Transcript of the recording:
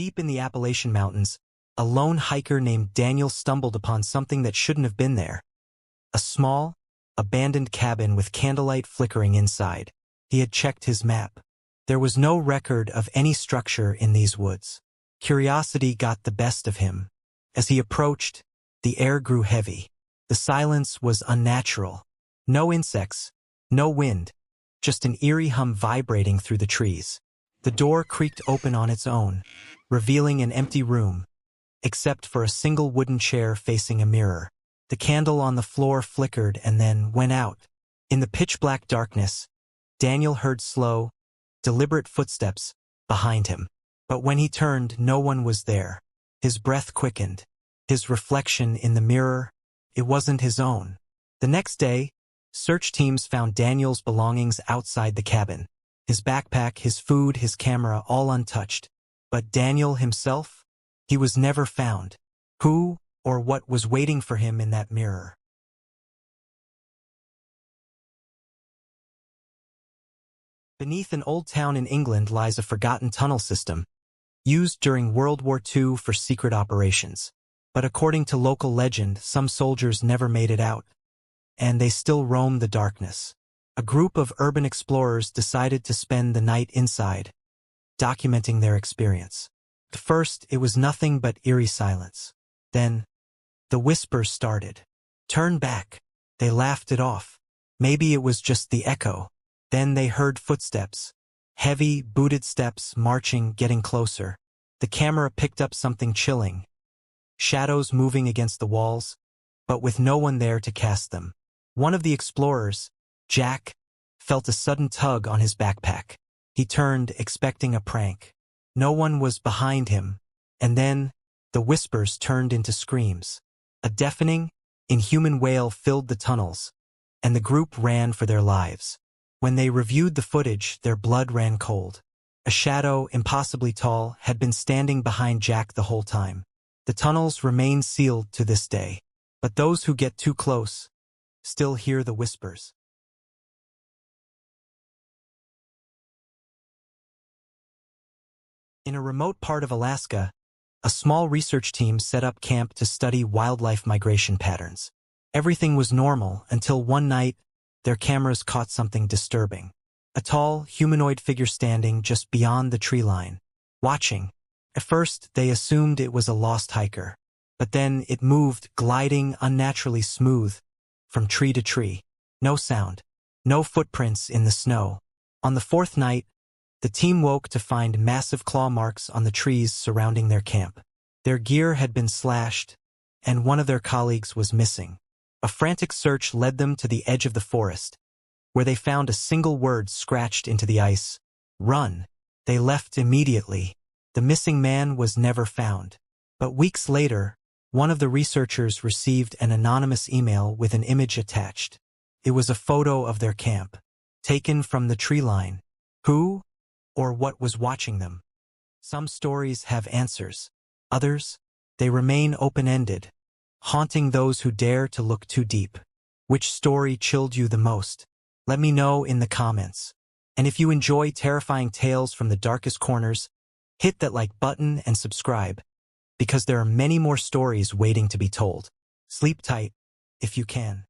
Deep in the Appalachian Mountains, a lone hiker named Daniel stumbled upon something that shouldn't have been there. A small, abandoned cabin with candlelight flickering inside. He had checked his map. There was no record of any structure in these woods. Curiosity got the best of him. As he approached, the air grew heavy. The silence was unnatural. No insects, no wind, just an eerie hum vibrating through the trees. The door creaked open on its own, revealing an empty room, except for a single wooden chair facing a mirror. The candle on the floor flickered and then went out. In the pitch-black darkness, Daniel heard slow, deliberate footsteps behind him. But when he turned, no one was there. His breath quickened. His reflection in the mirror, it wasn't his own. The next day, search teams found Daniel's belongings outside the cabin. His backpack, his food, his camera, all untouched. But Daniel himself? He was never found. Who or what was waiting for him in that mirror? Beneath an old town in England lies a forgotten tunnel system, used during World War II for secret operations. But according to local legend, some soldiers never made it out, and they still roam the darkness. A group of urban explorers decided to spend the night inside, documenting their experience. At first, it was nothing but eerie silence. Then, the whispers started. "Turn back." They laughed it off. Maybe it was just the echo. Then they heard footsteps. Heavy, booted steps marching, getting closer. The camera picked up something chilling. Shadows moving against the walls, but with no one there to cast them. One of the explorers, Jack, felt a sudden tug on his backpack. He turned, expecting a prank. No one was behind him, and then the whispers turned into screams. A deafening, inhuman wail filled the tunnels, and the group ran for their lives. When they reviewed the footage, their blood ran cold. A shadow, impossibly tall, had been standing behind Jack the whole time. The tunnels remain sealed to this day, but those who get too close still hear the whispers. In a remote part of Alaska, a small research team set up camp to study wildlife migration patterns. Everything was normal until one night, their cameras caught something disturbing. A tall, humanoid figure standing just beyond the tree line, watching. At first, they assumed it was a lost hiker, but then it moved, gliding unnaturally smooth from tree to tree. No sound, no footprints in the snow. On the fourth night, the team woke to find massive claw marks on the trees surrounding their camp. Their gear had been slashed, and one of their colleagues was missing. A frantic search led them to the edge of the forest, where they found a single word scratched into the ice: "Run." They left immediately. The missing man was never found. But weeks later, one of the researchers received an anonymous email with an image attached. It was a photo of their camp, taken from the tree line. Who or what was watching them? Some stories have answers. Others, they remain open-ended, haunting those who dare to look too deep. Which story chilled you the most? Let me know in the comments. And if you enjoy terrifying tales from the darkest corners, hit that like button and subscribe, because there are many more stories waiting to be told. Sleep tight, if you can.